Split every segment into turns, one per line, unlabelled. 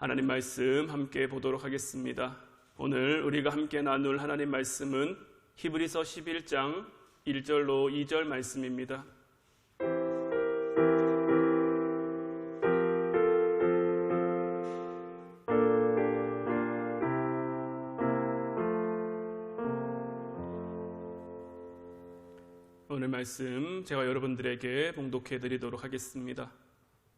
하나님 말씀 함께 보도록 하겠습니다. 오늘 우리가 함께 나눌 하나님 말씀은 히브리서 11장 1절로 2절 말씀입니다. 오늘 말씀 제가 여러분들에게 봉독해 드리도록 하겠습니다.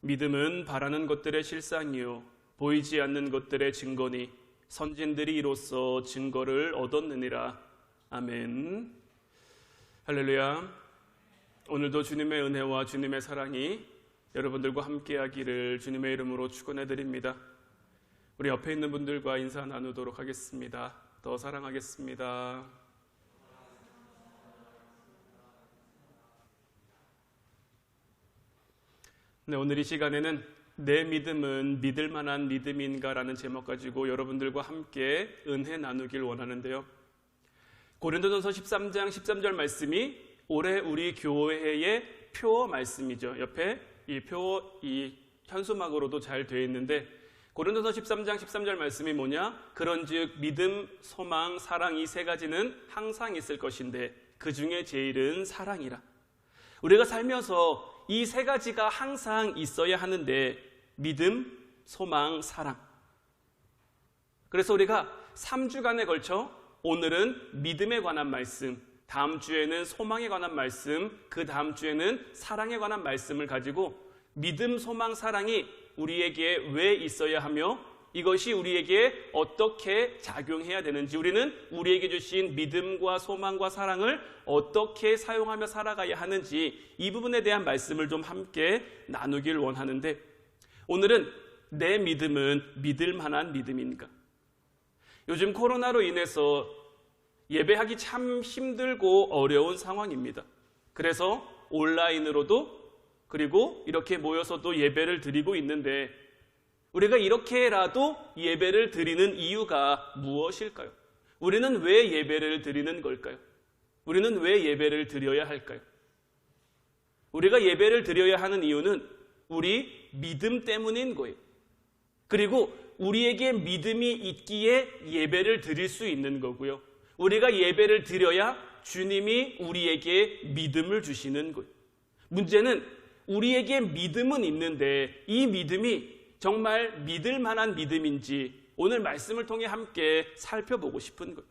믿음은 바라는 것들의 실상이요 보이지 않는 것들의 증거니 선진들이 이로써 증거를 얻었느니라. 아멘. 할렐루야. 오늘도 주님의 은혜와 주님의 사랑이 여러분들과 함께하기를 주님의 이름으로 축원해 드립니다. 우리 옆에 있는 분들과 인사 나누도록 하겠습니다. 더 사랑하겠습니다. 네, 오늘 이 시간에는 내 믿음은 믿을 만한 믿음인가 라는 제목 가지고 여러분들과 함께 은혜 나누길 원하는데요. 고린도전서 13장 13절 말씀이 올해 우리 교회의 표 말씀이죠. 옆에 이 현수막으로도 잘 되어 있는데 고린도전서 13장 13절 말씀이 뭐냐? 그런즉 믿음, 소망, 사랑 이 세 가지는 항상 있을 것인데 그 중에 제일은 사랑이라. 우리가 살면서 이 세 가지가 항상 있어야 하는데 믿음, 소망, 사랑. 그래서 우리가 3주간에 걸쳐 오늘은 믿음에 관한 말씀, 다음 주에는 소망에 관한 말씀, 그 다음 주에는 사랑에 관한 말씀을 가지고 믿음, 소망, 사랑이 우리에게 왜 있어야 하며 이것이 우리에게 어떻게 작용해야 되는지, 우리는 우리에게 주신 믿음과 소망과 사랑을 어떻게 사용하며 살아가야 하는지 이 부분에 대한 말씀을 좀 함께 나누길 원하는데 오늘은 내 믿음은 믿을 만한 믿음인가? 요즘 코로나로 인해서 예배하기 참 힘들고 어려운 상황입니다. 그래서 온라인으로도 그리고 이렇게 모여서도 예배를 드리고 있는데 우리가 이렇게라도 예배를 드리는 이유가 무엇일까요? 우리는 왜 예배를 드리는 걸까요? 우리는 왜 예배를 드려야 할까요? 우리가 예배를 드려야 하는 이유는 우리 믿음 때문인 거예요. 그리고 우리에게 믿음이 있기에 예배를 드릴 수 있는 거고요. 우리가 예배를 드려야 주님이 우리에게 믿음을 주시는 거예요. 문제는 우리에게 믿음은 있는데 이 믿음이 정말 믿을 만한 믿음인지 오늘 말씀을 통해 함께 살펴보고 싶은 거예요.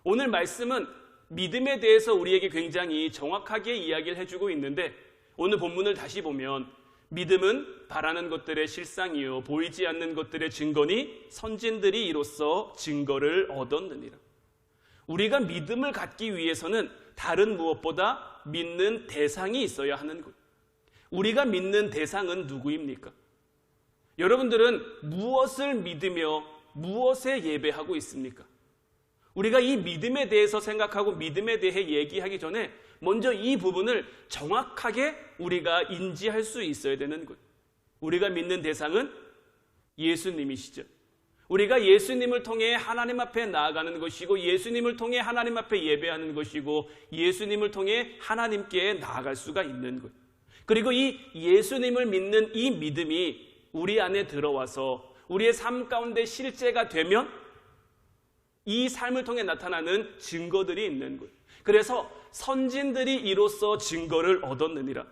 오늘 말씀은 믿음에 대해서 우리에게 굉장히 정확하게 이야기를 해주고 있는데 오늘 본문을 다시 보면 믿음은 바라는 것들의 실상이요 보이지 않는 것들의 증거니 선진들이 이로써 증거를 얻었느니라. 우리가 믿음을 갖기 위해서는 다른 무엇보다 믿는 대상이 있어야 하는 것. 우리가 믿는 대상은 누구입니까? 여러분들은 무엇을 믿으며 무엇에 예배하고 있습니까? 우리가 이 믿음에 대해서 생각하고 믿음에 대해 얘기하기 전에 먼저 이 부분을 정확하게 우리가 인지할 수 있어야 되는 거예요. 우리가 믿는 대상은 예수님이시죠. 우리가 예수님을 통해 하나님 앞에 나아가는 것이고 예수님을 통해 하나님 앞에 예배하는 것이고 예수님을 통해 하나님께 나아갈 수가 있는 거예요. 그리고 이 예수님을 믿는 이 믿음이 우리 안에 들어와서 우리의 삶 가운데 실제가 되면 이 삶을 통해 나타나는 증거들이 있는 거예요. 그래서 선진들이 이로써 증거를 얻었느니라.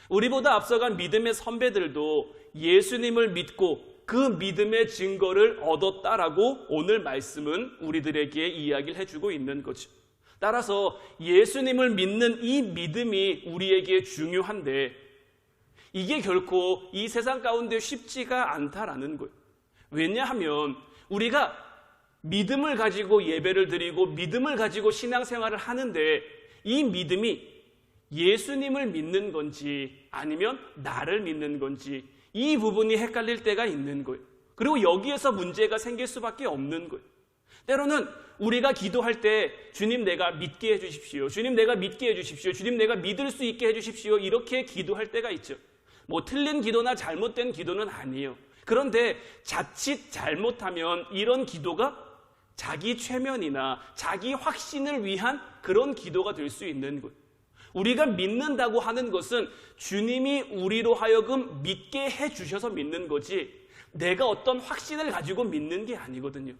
우리보다 앞서간 믿음의 선배들도 예수님을 믿고 그 믿음의 증거를 얻었다라고 오늘 말씀은 우리들에게 이야기를 해주고 있는 거죠. 따라서 예수님을 믿는 이 믿음이 우리에게 중요한데 이게 결코 이 세상 가운데 쉽지가 않다라는 거예요. 왜냐하면 우리가 믿음을 가지고 예배를 드리고 믿음을 가지고 신앙생활을 하는데 이 믿음이 예수님을 믿는 건지 아니면 나를 믿는 건지 이 부분이 헷갈릴 때가 있는 거예요. 그리고 여기에서 문제가 생길 수밖에 없는 거예요. 때로는 우리가 기도할 때 주님 내가 믿게 해주십시오. 주님 내가 믿게 해주십시오. 주님 내가 믿을 수 있게 해주십시오. 이렇게 기도할 때가 있죠. 뭐 틀린 기도나 잘못된 기도는 아니에요. 그런데 자칫 잘못하면 이런 기도가 자기 최면이나 자기 확신을 위한 그런 기도가 될 수 있는 거예요. 우리가 믿는다고 하는 것은 주님이 우리로 하여금 믿게 해주셔서 믿는 거지 내가 어떤 확신을 가지고 믿는 게 아니거든요.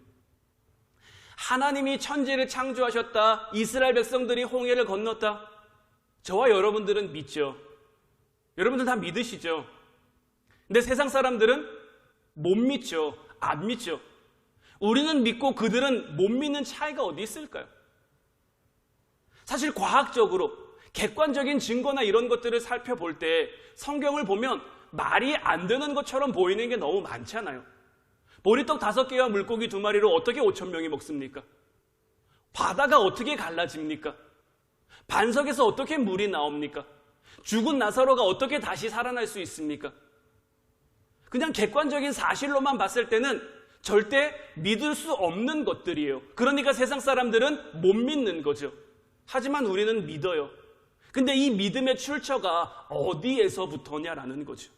하나님이 천지를 창조하셨다. 이스라엘 백성들이 홍해를 건넜다. 저와 여러분들은 믿죠. 여러분들 다 믿으시죠? 근데 세상 사람들은 못 믿죠. 안 믿죠. 우리는 믿고 그들은 못 믿는 차이가 어디 있을까요? 사실 과학적으로 객관적인 증거나 이런 것들을 살펴볼 때 성경을 보면 말이 안 되는 것처럼 보이는 게 너무 많잖아요. 보리떡 5개와 물고기 2마리로 어떻게 5,000명이 먹습니까? 바다가 어떻게 갈라집니까? 반석에서 어떻게 물이 나옵니까? 죽은 나사로가 어떻게 다시 살아날 수 있습니까? 그냥 객관적인 사실로만 봤을 때는 절대 믿을 수 없는 것들이에요. 그러니까 세상 사람들은 못 믿는 거죠. 하지만 우리는 믿어요. 근데 이 믿음의 출처가 어디에서부터냐라는 거죠.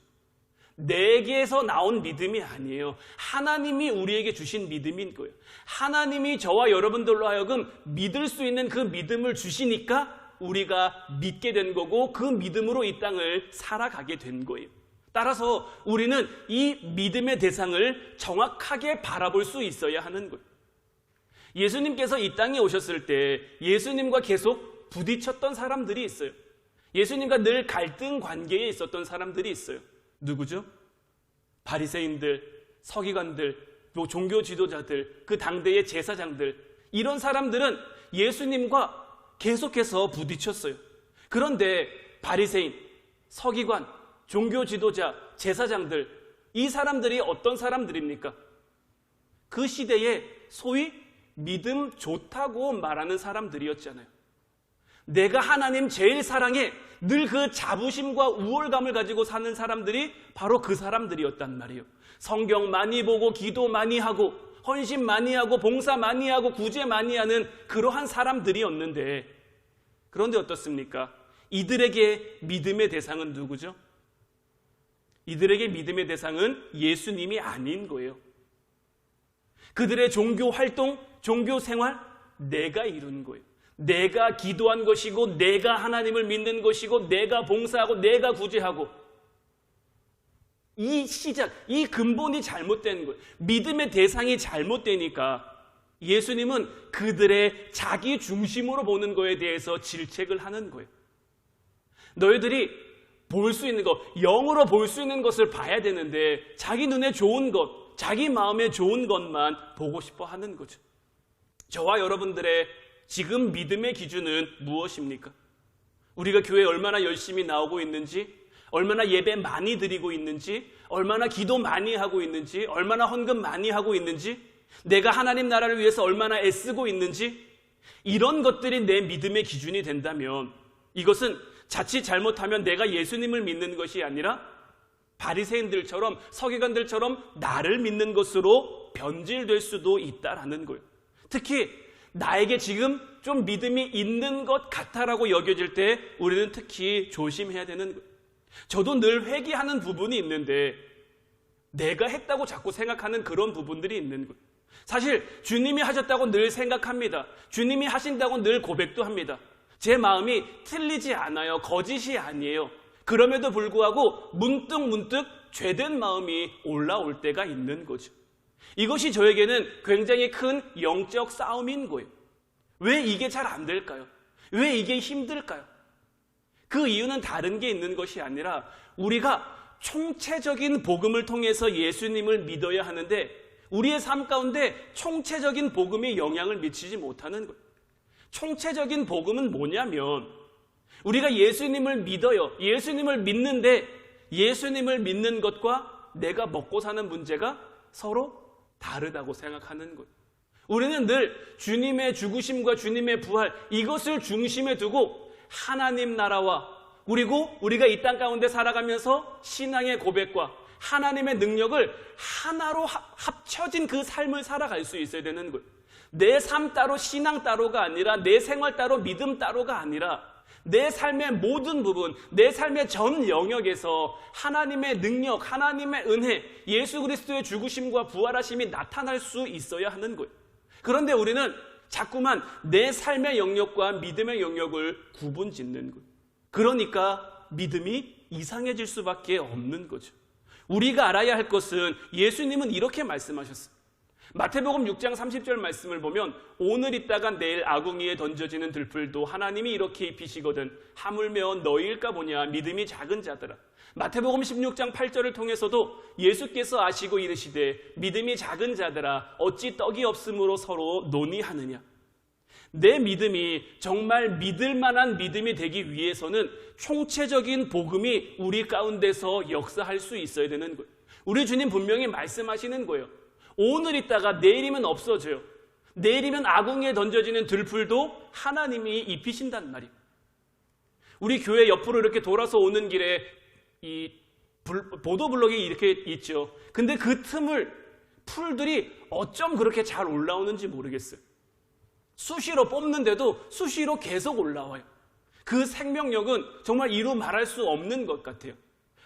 내게서 나온 믿음이 아니에요. 하나님이 우리에게 주신 믿음인 거예요. 하나님이 저와 여러분들로 하여금 믿을 수 있는 그 믿음을 주시니까 우리가 믿게 된 거고 그 믿음으로 이 땅을 살아가게 된 거예요. 따라서 우리는 이 믿음의 대상을 정확하게 바라볼 수 있어야 하는 거예요. 예수님께서 이 땅에 오셨을 때 예수님과 계속 부딪혔던 사람들이 있어요. 예수님과 늘 갈등 관계에 있었던 사람들이 있어요. 누구죠? 바리새인들, 서기관들, 종교 지도자들, 그 당대의 제사장들, 이런 사람들은 예수님과 계속해서 부딪혔어요. 그런데 바리새인, 서기관, 종교 지도자, 제사장들, 이 사람들이 어떤 사람들입니까? 그 시대에 소위 믿음 좋다고 말하는 사람들이었잖아요. 내가 하나님 제일 사랑해, 늘 그 자부심과 우월감을 가지고 사는 사람들이 바로 그 사람들이었단 말이에요. 성경 많이 보고 기도 많이 하고 헌신 많이 하고 봉사 많이 하고 구제 많이 하는 그러한 사람들이었는데, 그런데 어떻습니까? 이들에게 믿음의 대상은 누구죠? 이들에게 믿음의 대상은 예수님이 아닌 거예요. 그들의 종교 활동, 종교 생활, 내가 이룬 거예요. 내가 기도한 것이고 내가 하나님을 믿는 것이고 내가 봉사하고 내가 구제하고, 이 시작, 이 근본이 잘못된 거예요. 믿음의 대상이 잘못되니까 예수님은 그들의 자기 중심으로 보는 거에 대해서 질책을 하는 거예요. 너희들이 볼 수 있는 것, 영으로 볼 수 있는 것을 봐야 되는데 자기 눈에 좋은 것, 자기 마음에 좋은 것만 보고 싶어 하는 거죠. 저와 여러분들의 지금 믿음의 기준은 무엇입니까? 우리가 교회에 얼마나 열심히 나오고 있는지, 얼마나 예배 많이 드리고 있는지, 얼마나 기도 많이 하고 있는지, 얼마나 헌금 많이 하고 있는지, 내가 하나님 나라를 위해서 얼마나 애쓰고 있는지, 이런 것들이 내 믿음의 기준이 된다면 이것은 자칫 잘못하면 내가 예수님을 믿는 것이 아니라 바리새인들처럼 서기관들처럼 나를 믿는 것으로 변질될 수도 있다라는 거예요. 특히 나에게 지금 좀 믿음이 있는 것 같아라고 여겨질 때 우리는 특히 조심해야 되는 거예요. 저도 늘 회개하는 부분이 있는데 내가 했다고 자꾸 생각하는 그런 부분들이 있는 거예요. 사실 주님이 하셨다고 늘 생각합니다. 주님이 하신다고 늘 고백도 합니다. 제 마음이 틀리지 않아요. 거짓이 아니에요. 그럼에도 불구하고 문득 죄된 마음이 올라올 때가 있는 거죠. 이것이 저에게는 굉장히 큰 영적 싸움인 거예요. 왜 이게 잘 안 될까요? 왜 이게 힘들까요? 그 이유는 다른 게 있는 것이 아니라 우리가 총체적인 복음을 통해서 예수님을 믿어야 하는데 우리의 삶 가운데 총체적인 복음이 영향을 미치지 못하는 거예요. 총체적인 복음은 뭐냐면 우리가 예수님을 믿어요. 예수님을 믿는데 예수님을 믿는 것과 내가 먹고 사는 문제가 서로 다르다고 생각하는 거예요. 우리는 늘 주님의 죽으심과 주님의 부활, 이것을 중심에 두고 하나님 나라와 그리고 우리가 이 땅 가운데 살아가면서 신앙의 고백과 하나님의 능력을 하나로 합쳐진 그 삶을 살아갈 수 있어야 되는 거예요. 내 삶 따로 신앙 따로가 아니라 내 생활 따로 믿음 따로가 아니라 내 삶의 모든 부분, 내 삶의 전 영역에서 하나님의 능력, 하나님의 은혜, 예수 그리스도의 죽으심과 부활하심이 나타날 수 있어야 하는 거예요. 그런데 우리는 자꾸만 내 삶의 영역과 믿음의 영역을 구분짓는 거예요. 그러니까 믿음이 이상해질 수밖에 없는 거죠. 우리가 알아야 할 것은 예수님은 이렇게 말씀하셨어요. 마태복음 6장 30절 말씀을 보면 오늘 있다가 내일 아궁이에 던져지는 들풀도 하나님이 이렇게 입히시거든 하물며 너희일까 보냐 믿음이 작은 자들아. 마태복음 16장 8절을 통해서도 예수께서 아시고 이르시되 믿음이 작은 자들아 어찌 떡이 없으므로 서로 논의하느냐. 내 믿음이 정말 믿을 만한 믿음이 되기 위해서는 총체적인 복음이 우리 가운데서 역사할 수 있어야 되는 거예요. 우리 주님 분명히 말씀하시는 거예요. 오늘 있다가 내일이면 없어져요. 내일이면 아궁이에 던져지는 들풀도 하나님이 입히신단 말이에요. 우리 교회 옆으로 이렇게 돌아서 오는 길에 이 보도블록이 이렇게 있죠. 근데 그 틈을 풀들이 어쩜 그렇게 잘 올라오는지 모르겠어요. 수시로 뽑는데도 수시로 계속 올라와요. 그 생명력은 정말 이루 말할 수 없는 것 같아요.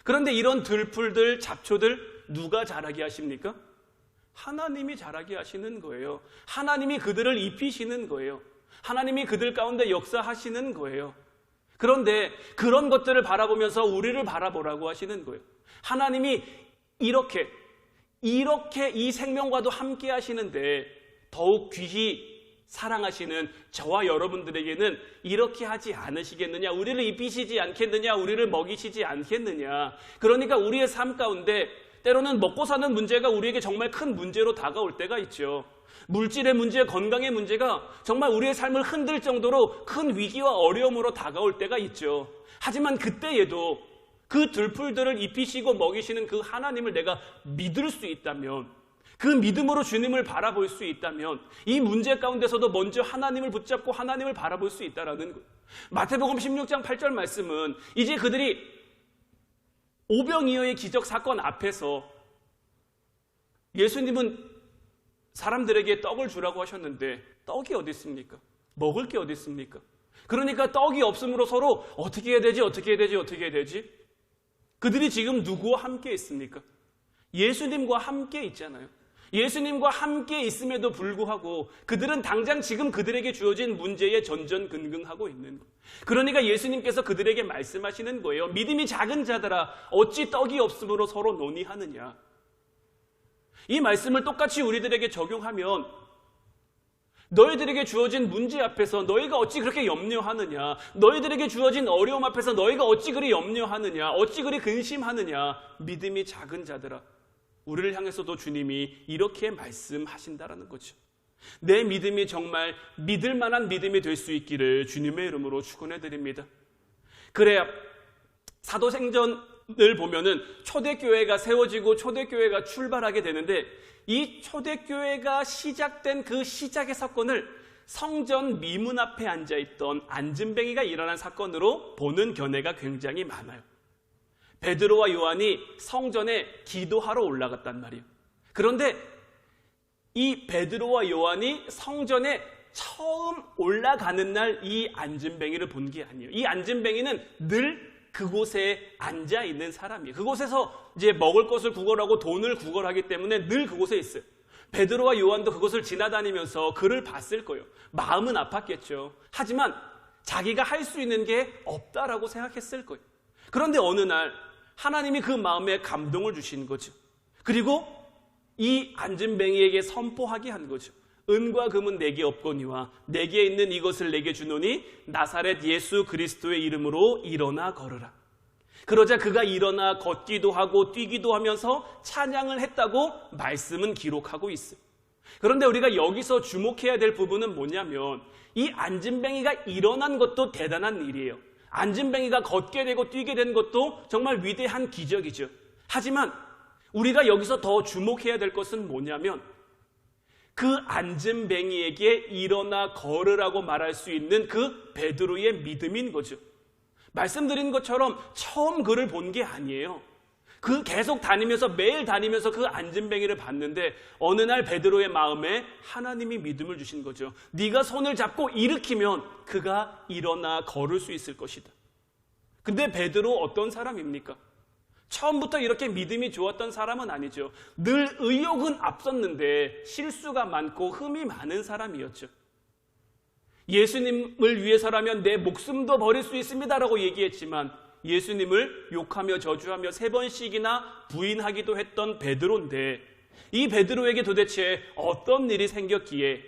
그런데 이런 들풀들, 잡초들 누가 자라게 하십니까? 하나님이 자라게 하시는 거예요. 하나님이 그들을 입히시는 거예요. 하나님이 그들 가운데 역사하시는 거예요. 그런데 그런 것들을 바라보면서 우리를 바라보라고 하시는 거예요. 하나님이 이렇게 이 생명과도 함께 하시는데 더욱 귀히 사랑하시는 저와 여러분들에게는 이렇게 하지 않으시겠느냐? 우리를 입히시지 않겠느냐? 우리를 먹이시지 않겠느냐? 그러니까 우리의 삶 가운데 때로는 먹고 사는 문제가 우리에게 정말 큰 문제로 다가올 때가 있죠. 물질의 문제, 건강의 문제가 정말 우리의 삶을 흔들 정도로 큰 위기와 어려움으로 다가올 때가 있죠. 하지만 그때에도 그 들풀들을 입히시고 먹이시는 그 하나님을 내가 믿을 수 있다면, 그 믿음으로 주님을 바라볼 수 있다면 이 문제 가운데서도 먼저 하나님을 붙잡고 하나님을 바라볼 수 있다라는 거예요. 마태복음 16장 8절 말씀은 이제 그들이 오병이어의 기적 사건 앞에서 예수님은 사람들에게 떡을 주라고 하셨는데 떡이 어디 있습니까? 먹을 게 어디 있습니까? 그러니까 떡이 없으므로 서로 어떻게 해야 되지? 그들이 지금 누구와 함께 있습니까? 예수님과 함께 있잖아요. 예수님과 함께 있음에도 불구하고 그들은 당장 지금 그들에게 주어진 문제에 전전긍긍하고 있는 거예요. 그러니까 예수님께서 그들에게 말씀하시는 거예요. 믿음이 작은 자들아 어찌 떡이 없으므로 서로 논의하느냐. 이 말씀을 똑같이 우리들에게 적용하면 너희들에게 주어진 문제 앞에서 너희가 어찌 그렇게 염려하느냐, 너희들에게 주어진 어려움 앞에서 너희가 어찌 그리 염려하느냐, 어찌 그리 근심하느냐. 믿음이 작은 자들아, 우리를 향해서도 주님이 이렇게 말씀하신다라는 거죠. 내 믿음이 정말 믿을 만한 믿음이 될 수 있기를 주님의 이름으로 축원해 드립니다. 그래야 사도행전을 보면은 초대교회가 세워지고 초대교회가 출발하게 되는데 이 초대교회가 시작된 그 시작의 사건을 성전 미문 앞에 앉아있던 안진뱅이가 일어난 사건으로 보는 견해가 굉장히 많아요. 베드로와 요한이 성전에 기도하러 올라갔단 말이에요. 그런데 이 베드로와 요한이 성전에 처음 올라가는 날 이 안진뱅이를 본 게 아니에요. 이 안진뱅이는 늘 그곳에 앉아있는 사람이에요. 그곳에서 이제 먹을 것을 구걸하고 돈을 구걸하기 때문에 늘 그곳에 있어요. 베드로와 요한도 그곳을 지나다니면서 그를 봤을 거예요. 마음은 아팠겠죠. 하지만 자기가 할 수 있는 게 없다라고 생각했을 거예요. 그런데 어느 날 하나님이 그 마음에 감동을 주신 거죠. 그리고 이 안진뱅이에게 선포하게 한 거죠. 은과 금은 내게 없거니와 내게 있는 이것을 내게 주노니 나사렛 예수 그리스도의 이름으로 일어나 걸으라. 그러자 그가 일어나 걷기도 하고 뛰기도 하면서 찬양을 했다고 말씀은 기록하고 있어요. 그런데 우리가 여기서 주목해야 될 부분은 뭐냐면 이 안진뱅이가 일어난 것도 대단한 일이에요. 안진뱅이가 걷게 되고 뛰게 된 것도 정말 위대한 기적이죠. 하지만 우리가 여기서 더 주목해야 될 것은 뭐냐면 그 안진뱅이에게 일어나 걸으라고 말할 수 있는 그 베드로의 믿음인 거죠. 말씀드린 것처럼 처음 그를 본 게 아니에요. 그 계속 다니면서 매일 다니면서 그 안진뱅이를 봤는데 어느 날 베드로의 마음에 하나님이 믿음을 주신 거죠. 네가 손을 잡고 일으키면 그가 일어나 걸을 수 있을 것이다. 근데 베드로 어떤 사람입니까? 처음부터 이렇게 믿음이 좋았던 사람은 아니죠. 늘 의욕은 앞섰는데 실수가 많고 흠이 많은 사람이었죠. 예수님을 위해서라면 내 목숨도 버릴 수 있습니다라고 얘기했지만 예수님을 욕하며 저주하며 3번씩이나 부인하기도 했던 베드로인데, 이 베드로에게 도대체 어떤 일이 생겼기에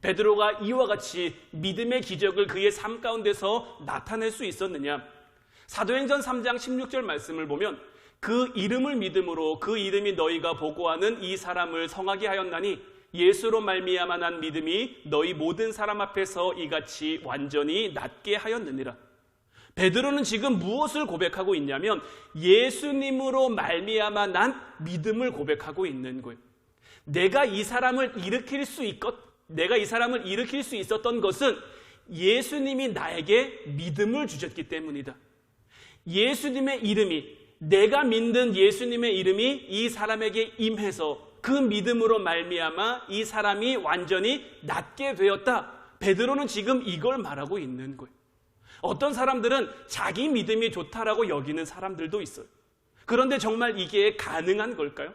베드로가 이와 같이 믿음의 기적을 그의 삶 가운데서 나타낼 수 있었느냐? 사도행전 3장 16절 말씀을 보면 그 이름을 믿음으로 그 이름이 너희가 보고하는 이 사람을 성하게 하였나니 예수로 말미암아 난 믿음이 너희 모든 사람 앞에서 이같이 완전히 낫게 하였느니라. 베드로는 지금 무엇을 고백하고 있냐면 예수님으로 말미암아 난 믿음을 고백하고 있는 거예요. 내가 이 사람을 일으킬 수 있었던 것은 예수님이 나에게 믿음을 주셨기 때문이다. 예수님의 이름이, 내가 믿는 예수님의 이름이 이 사람에게 임해서 그 믿음으로 말미암아 이 사람이 완전히 낫게 되었다. 베드로는 지금 이걸 말하고 있는 거예요. 어떤 사람들은 자기 믿음이 좋다라고 여기는 사람들도 있어요. 그런데 정말 이게 가능한 걸까요?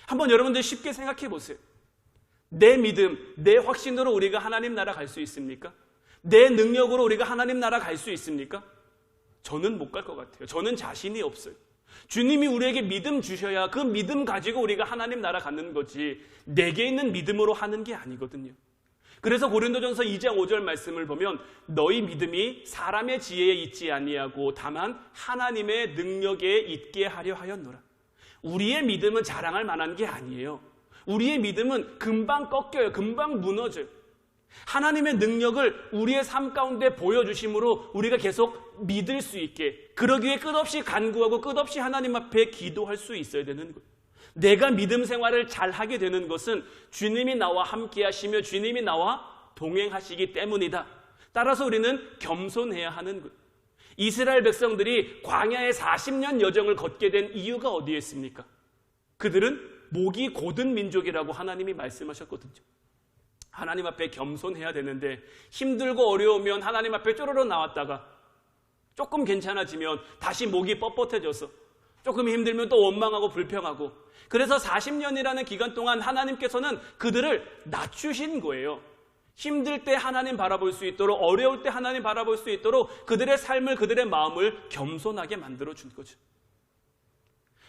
한번 여러분들 쉽게 생각해 보세요. 내 믿음, 내 확신으로 우리가 하나님 나라 갈 수 있습니까? 내 능력으로 우리가 하나님 나라 갈 수 있습니까? 저는 못 갈 것 같아요. 저는 자신이 없어요. 주님이 우리에게 믿음 주셔야 그 믿음 가지고 우리가 하나님 나라 가는 거지 내게 있는 믿음으로 하는 게 아니거든요. 그래서 고린도전서 2장 5절 말씀을 보면 너희 믿음이 사람의 지혜에 있지 아니하고 다만 하나님의 능력에 있게 하려 하였노라. 우리의 믿음은 자랑할 만한 게 아니에요. 우리의 믿음은 금방 꺾여요. 금방 무너져요. 하나님의 능력을 우리의 삶 가운데 보여주심으로 우리가 계속 믿을 수 있게, 그러기 위해 끝없이 간구하고 끝없이 하나님 앞에 기도할 수 있어야 되는 거예요. 내가 믿음 생활을 잘하게 되는 것은 주님이 나와 함께 하시며 주님이 나와 동행하시기 때문이다. 따라서 우리는 겸손해야 하는 거예요. 이스라엘 백성들이 광야의 40년 여정을 걷게 된 이유가 어디에 있습니까? 그들은 목이 곧은 민족이라고 하나님이 말씀하셨거든요. 하나님 앞에 겸손해야 되는데 힘들고 어려우면 하나님 앞에 쪼르르 나왔다가 조금 괜찮아지면 다시 목이 뻣뻣해져서 조금 힘들면 또 원망하고 불평하고, 그래서 40년이라는 기간 동안 하나님께서는 그들을 낮추신 거예요. 힘들 때 하나님 바라볼 수 있도록, 어려울 때 하나님 바라볼 수 있도록 그들의 삶을, 그들의 마음을 겸손하게 만들어준 거죠.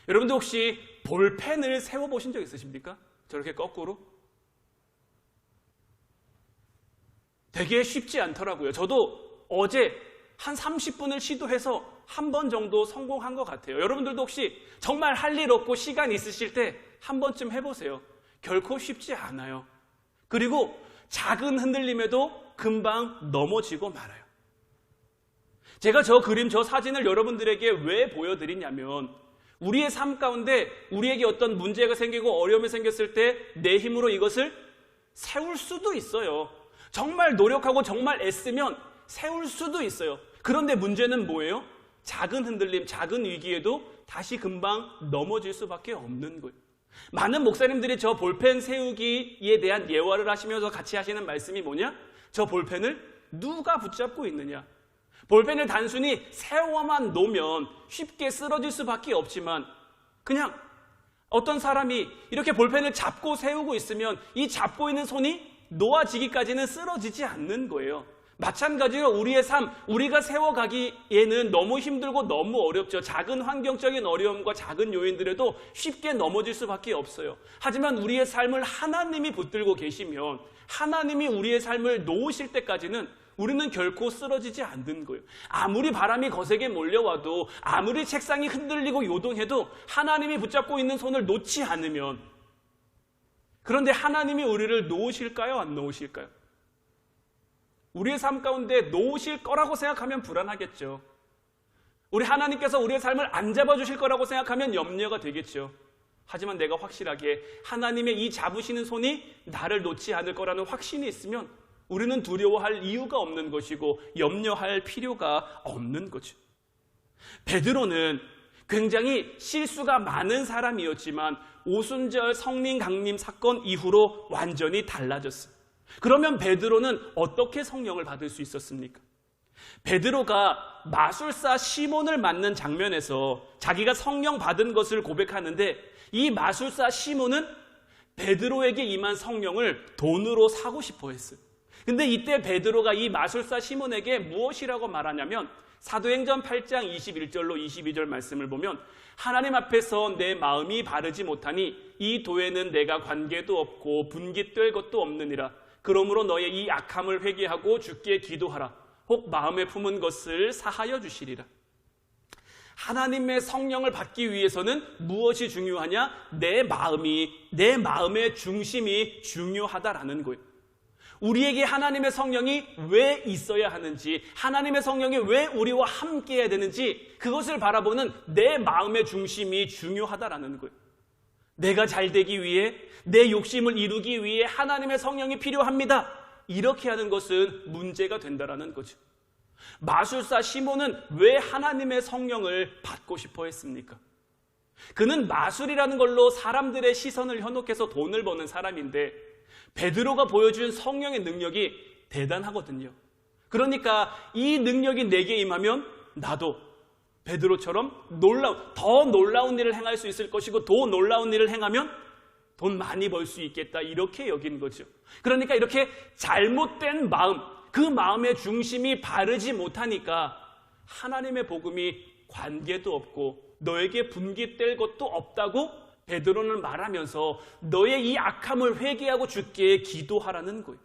여러분들 혹시 볼펜을 세워보신 적 있으십니까? 저렇게 거꾸로? 되게 쉽지 않더라고요. 저도 어제 한 30분을 시도해서 한 번 정도 성공한 것 같아요. 여러분들도 혹시 정말 할 일 없고 시간 있으실 때 한 번쯤 해보세요. 결코 쉽지 않아요. 그리고 작은 흔들림에도 금방 넘어지고 말아요. 제가 저 그림, 저 사진을 여러분들에게 왜 보여드리냐면 우리의 삶 가운데 우리에게 어떤 문제가 생기고 어려움이 생겼을 때 내 힘으로 이것을 세울 수도 있어요. 정말 노력하고 정말 애쓰면 세울 수도 있어요. 그런데 문제는 뭐예요? 작은 흔들림, 작은 위기에도 다시 금방 넘어질 수밖에 없는 거예요. 많은 목사님들이 저 볼펜 세우기에 대한 예화를 하시면서 같이 하시는 말씀이 뭐냐? 저 볼펜을 누가 붙잡고 있느냐? 볼펜을 단순히 세워만 놓으면 쉽게 쓰러질 수밖에 없지만 그냥 어떤 사람이 이렇게 볼펜을 잡고 세우고 있으면 이 잡고 있는 손이 놓아지기까지는 쓰러지지 않는 거예요. 마찬가지로 우리의 삶, 우리가 세워가기에는 너무 힘들고 너무 어렵죠. 작은 환경적인 어려움과 작은 요인들에도 쉽게 넘어질 수밖에 없어요. 하지만 우리의 삶을 하나님이 붙들고 계시면, 하나님이 우리의 삶을 놓으실 때까지는 우리는 결코 쓰러지지 않는 거예요. 아무리 바람이 거세게 몰려와도, 아무리 책상이 흔들리고 요동해도 하나님이 붙잡고 있는 손을 놓지 않으면, 그런데 하나님이 우리를 놓으실까요? 안 놓으실까요? 우리의 삶 가운데 놓으실 거라고 생각하면 불안하겠죠. 우리 하나님께서 우리의 삶을 안 잡아주실 거라고 생각하면 염려가 되겠죠. 하지만 내가 확실하게 하나님의 이 잡으시는 손이 나를 놓지 않을 거라는 확신이 있으면 우리는 두려워할 이유가 없는 것이고 염려할 필요가 없는 거죠. 베드로는 굉장히 실수가 많은 사람이었지만 오순절 성민 강림 사건 이후로 완전히 달라졌어요. 그러면 베드로는 어떻게 성령을 받을 수 있었습니까? 베드로가 마술사 시몬을 만난 장면에서 자기가 성령 받은 것을 고백하는데, 이 마술사 시몬은 베드로에게 임한 성령을 돈으로 사고 싶어 했어요. 근데 이때 베드로가 이 마술사 시몬에게 무엇이라고 말하냐면 사도행전 8장 21절로 22절 말씀을 보면 하나님 앞에서 내 마음이 바르지 못하니 이 도에는 내가 관계도 없고 분깃될 것도 없느니라. 그러므로 너의 이 악함을 회개하고 주께 기도하라. 혹 마음에 품은 것을 사하여 주시리라. 하나님의 성령을 받기 위해서는 무엇이 중요하냐? 내 마음의 중심이 중요하다라는 거예요. 우리에게 하나님의 성령이 왜 있어야 하는지, 하나님의 성령이 왜 우리와 함께 해야 되는지 그것을 바라보는 내 마음의 중심이 중요하다라는 거예요. 내가 잘 되기 위해, 내 욕심을 이루기 위해 하나님의 성령이 필요합니다. 이렇게 하는 것은 문제가 된다라는 거죠. 마술사 시몬은 왜 하나님의 성령을 받고 싶어 했습니까? 그는 마술이라는 걸로 사람들의 시선을 현혹해서 돈을 버는 사람인데 베드로가 보여준 성령의 능력이 대단하거든요. 그러니까 이 능력이 내게 임하면 나도 베드로처럼 더 놀라운 일을 행할 수 있을 것이고 더 놀라운 일을 행하면 돈 많이 벌 수 있겠다, 이렇게 여긴 거죠. 그러니까 이렇게 잘못된 마음, 그 마음의 중심이 바르지 못하니까 하나님의 복음이 관계도 없고 너에게 분깃될 것도 없다고 베드로는 말하면서 너의 이 악함을 회개하고 주께 기도하라는 거예요.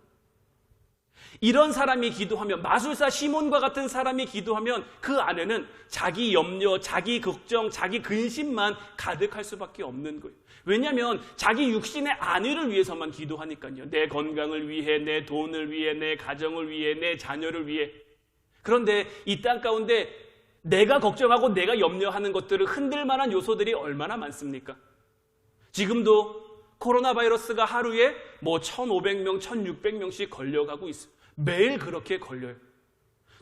이런 사람이 기도하면, 마술사 시몬과 같은 사람이 기도하면 그 안에는 자기 염려, 자기 걱정, 자기 근심만 가득할 수밖에 없는 거예요. 왜냐하면 자기 육신의 안위를 위해서만 기도하니까요. 내 건강을 위해, 내 돈을 위해, 내 가정을 위해, 내 자녀를 위해. 그런데 이 땅 가운데 내가 걱정하고 내가 염려하는 것들을 흔들 만한 요소들이 얼마나 많습니까? 지금도 코로나 바이러스가 하루에 1,500명, 1,600명씩 걸려가고 있어요. 매일 그렇게 걸려요.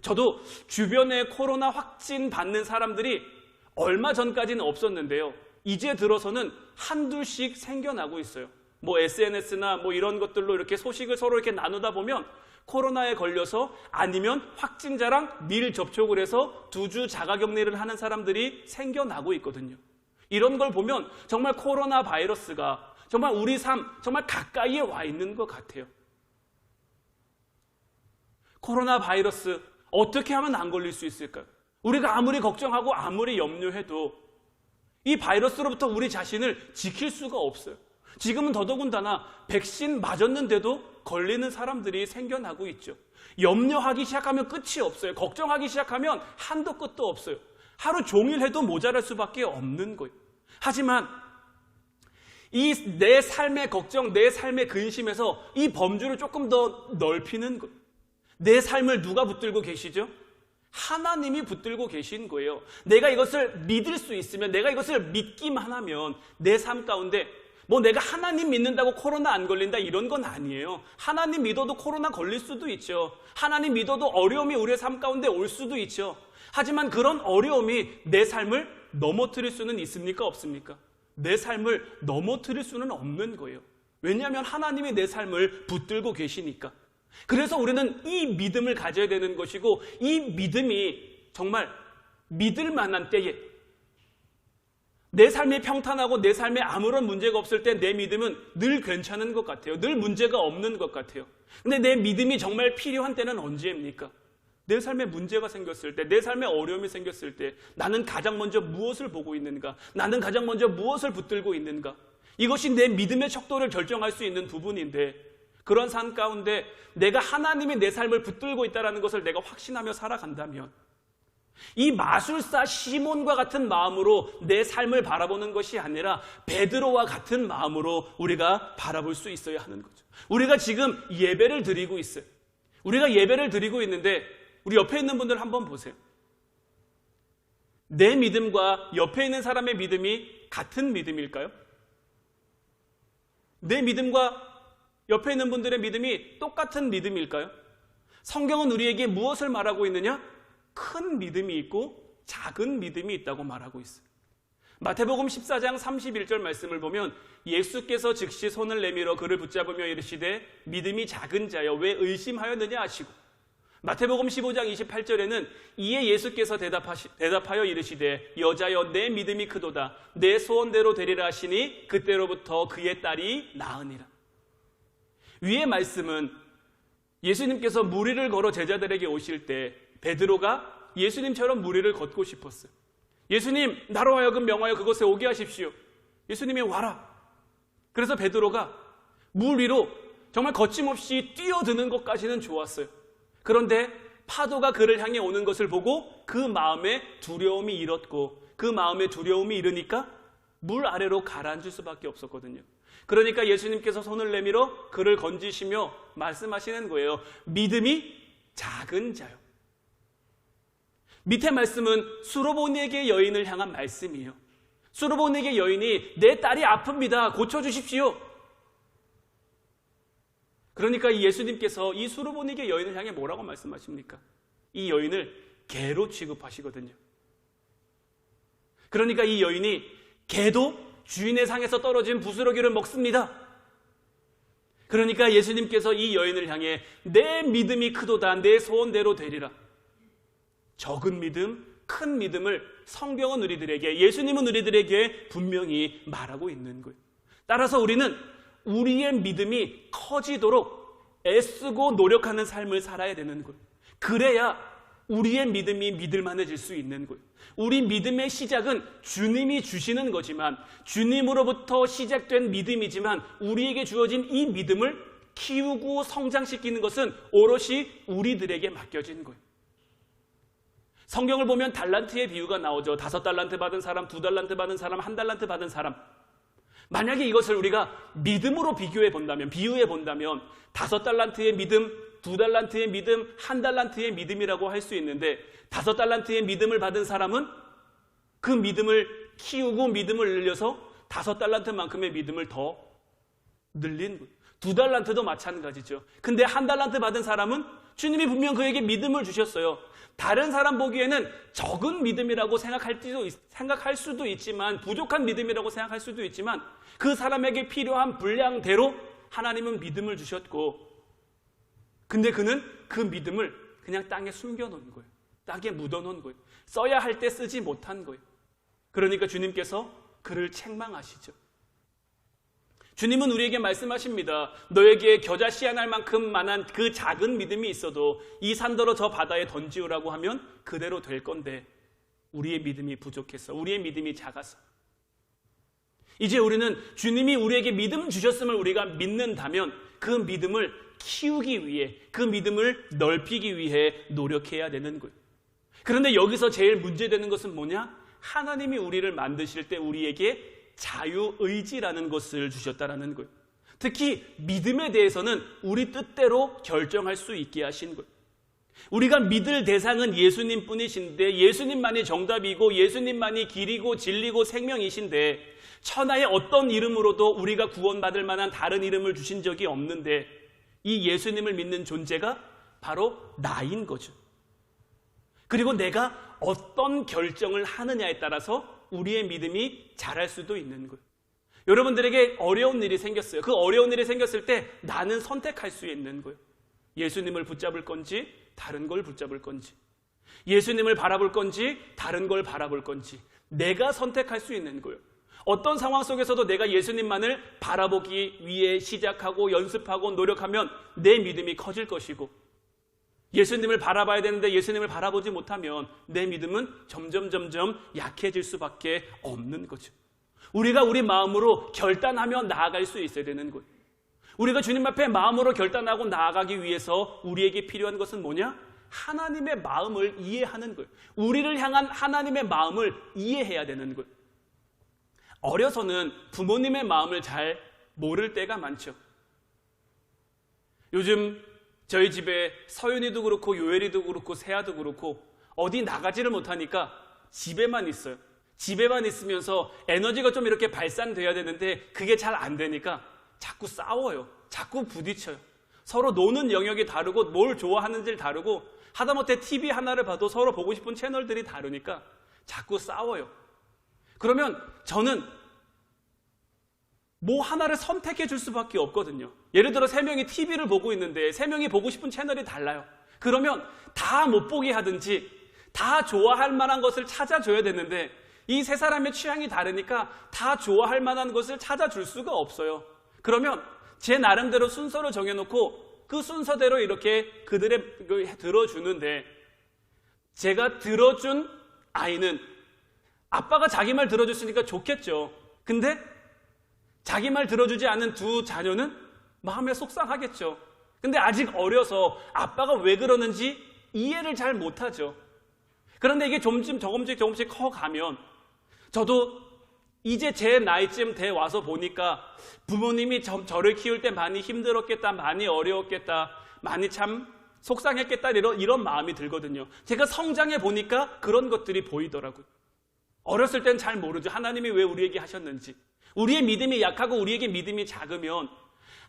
저도 주변에 코로나 확진 받는 사람들이 얼마 전까지는 없었는데요. 이제 들어서는 한둘씩 생겨나고 있어요. SNS나 이런 것들로 이렇게 소식을 서로 이렇게 나누다 보면 코로나에 걸려서 아니면 확진자랑 밀 접촉을 해서 2주 자가격리를 하는 사람들이 생겨나고 있거든요. 이런 걸 보면 정말 코로나 바이러스가 정말 우리 삶 정말 가까이에 와 있는 것 같아요. 코로나 바이러스 어떻게 하면 안 걸릴 수 있을까요? 우리가 아무리 걱정하고 아무리 염려해도 이 바이러스로부터 우리 자신을 지킬 수가 없어요. 지금은 더더군다나 백신 맞았는데도 걸리는 사람들이 생겨나고 있죠. 염려하기 시작하면 끝이 없어요. 걱정하기 시작하면 한도 끝도 없어요. 하루 종일 해도 모자랄 수밖에 없는 거예요. 하지만 이 내 삶의 걱정, 내 삶의 근심에서 이 범주를 조금 더 넓히는 거예요. 내 삶을 누가 붙들고 계시죠? 하나님이 붙들고 계신 거예요. 내가 이것을 믿을 수 있으면, 내가 이것을 믿기만 하면 내 삶 가운데 내가 하나님 믿는다고 코로나 안 걸린다 이런 건 아니에요. 하나님 믿어도 코로나 걸릴 수도 있죠. 하나님 믿어도 어려움이 우리의 삶 가운데 올 수도 있죠. 하지만 그런 어려움이 내 삶을 넘어뜨릴 수는 있습니까? 없습니까? 내 삶을 넘어뜨릴 수는 없는 거예요. 왜냐하면 하나님이 내 삶을 붙들고 계시니까. 그래서 우리는 이 믿음을 가져야 되는 것이고, 이 믿음이 정말 믿을 만한 때에, 내 삶이 평탄하고 내 삶에 아무런 문제가 없을 때 내 믿음은 늘 괜찮은 것 같아요. 늘 문제가 없는 것 같아요. 근데 내 믿음이 정말 필요한 때는 언제입니까? 내 삶에 문제가 생겼을 때, 내 삶에 어려움이 생겼을 때 나는 가장 먼저 무엇을 보고 있는가? 나는 가장 먼저 무엇을 붙들고 있는가? 이것이 내 믿음의 척도를 결정할 수 있는 부분인데, 그런 삶 가운데 내가 하나님이 내 삶을 붙들고 있다는 것을 내가 확신하며 살아간다면 이 마술사 시몬과 같은 마음으로 내 삶을 바라보는 것이 아니라 베드로와 같은 마음으로 우리가 바라볼 수 있어야 하는 거죠. 우리가 지금 예배를 드리고 있어요. 우리가 예배를 드리고 있는데 우리 옆에 있는 분들 한번 보세요. 내 믿음과 옆에 있는 사람의 믿음이 같은 믿음일까요? 내 믿음과 옆에 있는 분들의 믿음이 똑같은 믿음일까요? 성경은 우리에게 무엇을 말하고 있느냐? 큰 믿음이 있고 작은 믿음이 있다고 말하고 있어요. 마태복음 14장 31절 말씀을 보면 예수께서 즉시 손을 내밀어 그를 붙잡으며 이르시되 믿음이 작은 자여 왜 의심하였느냐 하시고, 마태복음 15장 28절에는 이에 예수께서 대답하여 이르시되 여자여 내 믿음이 크도다 내 소원대로 되리라 하시니 그때로부터 그의 딸이 나으니라. 위의 말씀은 예수님께서 무리를 걸어 제자들에게 오실 때 베드로가 예수님처럼 물 위를 걷고 싶었어요. 예수님, 나로 하여금 명하여 그곳에 오게 하십시오. 예수님이 와라. 그래서 베드로가 물 위로 정말 거침없이 뛰어드는 것까지는 좋았어요. 그런데 파도가 그를 향해 오는 것을 보고 그 마음에 두려움이 일었고, 그 마음에 두려움이 일으니까 물 아래로 가라앉을 수밖에 없었거든요. 그러니까 예수님께서 손을 내밀어 그를 건지시며 말씀하시는 거예요. 믿음이 작은 자요. 밑에 말씀은 수로보니게 여인을 향한 말씀이에요. 수로보니게 여인이 내 딸이 아픕니다. 고쳐주십시오. 그러니까 예수님께서 이 수로보니게 여인을 향해 뭐라고 말씀하십니까? 이 여인을 개로 취급하시거든요. 그러니까 이 여인이 개도 주인의 상에서 떨어진 부스러기를 먹습니다. 그러니까 예수님께서 이 여인을 향해 내 믿음이 크도다, 내 소원대로 되리라. 적은 믿음, 큰 믿음을 성경은 우리들에게, 예수님은 우리들에게 분명히 말하고 있는 거예요. 따라서 우리는 우리의 믿음이 커지도록 애쓰고 노력하는 삶을 살아야 되는 거예요. 그래야 우리의 믿음이 믿을만해질 수 있는 거예요. 우리 믿음의 시작은 주님이 주시는 거지만, 주님으로부터 시작된 믿음이지만, 우리에게 주어진 이 믿음을 키우고 성장시키는 것은 오롯이 우리들에게 맡겨진 거예요. 성경을 보면 달란트의 비유가 나오죠. 5달란트 받은 사람, 2달란트 받은 사람, 1달란트 받은 사람. 만약에 이것을 우리가 믿음으로 비유해 본다면 5달란트의 믿음, 2달란트의 믿음, 1달란트의 믿음이라고 할 수 있는데, 5달란트의 믿음을 받은 사람은 그 믿음을 키우고 믿음을 늘려서 5달란트만큼의 믿음을 더 늘린 거예요. 2달란트도 마찬가지죠. 근데 1달란트 받은 사람은 주님이 분명 그에게 믿음을 주셨어요. 다른 사람 보기에는 적은 믿음이라고 생각할 수도 있지만, 부족한 믿음이라고 생각할 수도 있지만, 그 사람에게 필요한 분량대로 하나님은 믿음을 주셨고, 근데 그는 그 믿음을 그냥 땅에 숨겨놓은 거예요. 땅에 묻어놓은 거예요. 써야 할 때 쓰지 못한 거예요. 그러니까 주님께서 그를 책망하시죠. 주님은 우리에게 말씀하십니다. 너에게 겨자씨 한 알만큼 만한 그 작은 믿음이 있어도 이 산더러 저 바다에 던지우라고 하면 그대로 될 건데, 우리의 믿음이 부족해서, 우리의 믿음이 작아서. 이제 우리는 주님이 우리에게 믿음 주셨음을 우리가 믿는다면 그 믿음을 키우기 위해, 그 믿음을 넓히기 위해 노력해야 되는 거예요. 그런데 여기서 제일 문제되는 것은 뭐냐? 하나님이 우리를 만드실 때 우리에게 자유의지라는 것을 주셨다라는 거예요. 특히 믿음에 대해서는 우리 뜻대로 결정할 수 있게 하신 거예요. 우리가 믿을 대상은 예수님 뿐이신데, 예수님만이 정답이고 예수님만이 길이고 진리고 생명이신데, 천하의 어떤 이름으로도 우리가 구원받을 만한 다른 이름을 주신 적이 없는데, 이 예수님을 믿는 존재가 바로 나인 거죠. 그리고 내가 어떤 결정을 하느냐에 따라서 우리의 믿음이 자랄 수도 있는 거예요. 여러분들에게 어려운 일이 생겼어요. 그 어려운 일이 생겼을 때 나는 선택할 수 있는 거예요. 예수님을 붙잡을 건지 다른 걸 붙잡을 건지, 예수님을 바라볼 건지 다른 걸 바라볼 건지 내가 선택할 수 있는 거예요. 어떤 상황 속에서도 내가 예수님만을 바라보기 위해 시작하고 연습하고 노력하면 내 믿음이 커질 것이고, 예수님을 바라봐야 되는데 예수님을 바라보지 못하면 내 믿음은 점점 약해질 수밖에 없는 거죠. 우리가 우리 마음으로 결단하며 나아갈 수 있어야 되는 거예요. 우리가 주님 앞에 마음으로 결단하고 나아가기 위해서 우리에게 필요한 것은 뭐냐? 하나님의 마음을 이해하는 거예요. 우리를 향한 하나님의 마음을 이해해야 되는 거예요. 어려서는 부모님의 마음을 잘 모를 때가 많죠. 요즘 저희 집에 서윤이도 그렇고 요엘이도 그렇고 세아도 그렇고 어디 나가지를 못하니까 집에만 있어요. 집에만 있으면서 에너지가 좀 이렇게 발산돼야 되는데 그게 잘 안 되니까 자꾸 싸워요. 자꾸 부딪혀요. 서로 노는 영역이 다르고 뭘 좋아하는지를 다르고, 하다못해 TV 하나를 봐도 서로 보고 싶은 채널들이 다르니까 자꾸 싸워요. 그러면 저는 뭐 하나를 선택해 줄 수밖에 없거든요. 예를 들어 3명이 TV를 보고 있는데 3명이 보고 싶은 채널이 달라요. 그러면 다 못 보게 하든지 다 좋아할 만한 것을 찾아줘야 되는데, 이 3사람의 취향이 다르니까 다 좋아할 만한 것을 찾아줄 수가 없어요. 그러면 제 나름대로 순서를 정해놓고 그 순서대로 이렇게 그들의 들어주는데, 제가 들어준 아이는 아빠가 자기 말 들어줬으니까 좋겠죠. 근데 자기 말 들어주지 않은 두 자녀는 마음에 속상하겠죠. 근데 아직 어려서 아빠가 왜 그러는지 이해를 잘 못하죠. 그런데 이게 조금씩 커가면 저도 이제 제 나이쯤 돼 와서 보니까 부모님이 저를 키울 때 많이 힘들었겠다, 많이 어려웠겠다, 많이 참 속상했겠다 이런 마음이 들거든요. 제가 성장해 보니까 그런 것들이 보이더라고요. 어렸을 땐 잘 모르죠. 하나님이 왜 우리에게 하셨는지. 우리의 믿음이 약하고 우리에게 믿음이 작으면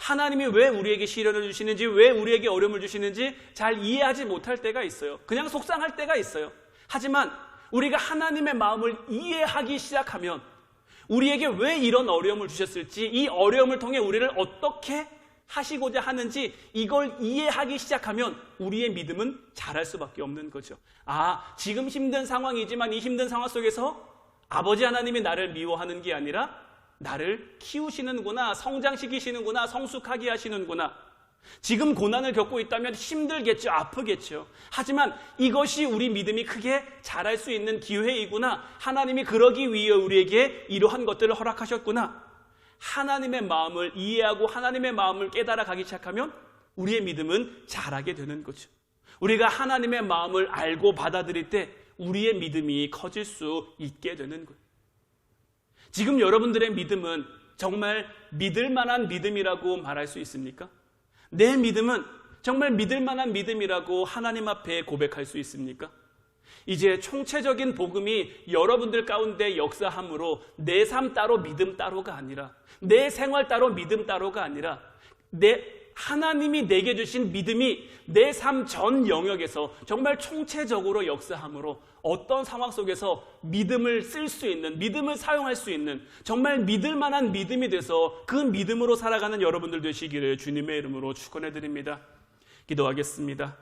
하나님이 왜 우리에게 시련을 주시는지, 왜 우리에게 어려움을 주시는지 잘 이해하지 못할 때가 있어요. 그냥 속상할 때가 있어요. 하지만 우리가 하나님의 마음을 이해하기 시작하면 우리에게 왜 이런 어려움을 주셨을지, 이 어려움을 통해 우리를 어떻게 하시고자 하는지 이걸 이해하기 시작하면 우리의 믿음은 자랄 수밖에 없는 거죠. 지금 힘든 상황이지만 이 힘든 상황 속에서 아버지 하나님이 나를 미워하는 게 아니라 나를 키우시는구나, 성장시키시는구나, 성숙하게 하시는구나. 지금 고난을 겪고 있다면 힘들겠죠, 아프겠죠. 하지만 이것이 우리 믿음이 크게 자랄 수 있는 기회이구나. 하나님이 그러기 위해 우리에게 이러한 것들을 허락하셨구나. 하나님의 마음을 이해하고 하나님의 마음을 깨달아 가기 시작하면 우리의 믿음은 자라게 되는 거죠. 우리가 하나님의 마음을 알고 받아들일 때 우리의 믿음이 커질 수 있게 되는 거예요. 지금 여러분들의 믿음은 정말 믿을 만한 믿음이라고 말할 수 있습니까? 내 믿음은 정말 믿을 만한 믿음이라고 하나님 앞에 고백할 수 있습니까? 이제 총체적인 복음이 여러분들 가운데 역사함으로 내 삶 따로 믿음 따로가 아니라, 내 생활 따로 믿음 따로가 아니라 하나님이 내게 주신 믿음이 내 삶 전 영역에서 정말 총체적으로 역사함으로 어떤 상황 속에서 믿음을 쓸 수 있는, 믿음을 사용할 수 있는 정말 믿을 만한 믿음이 돼서 그 믿음으로 살아가는 여러분들 되시기를 주님의 이름으로 축원해 드립니다. 기도하겠습니다.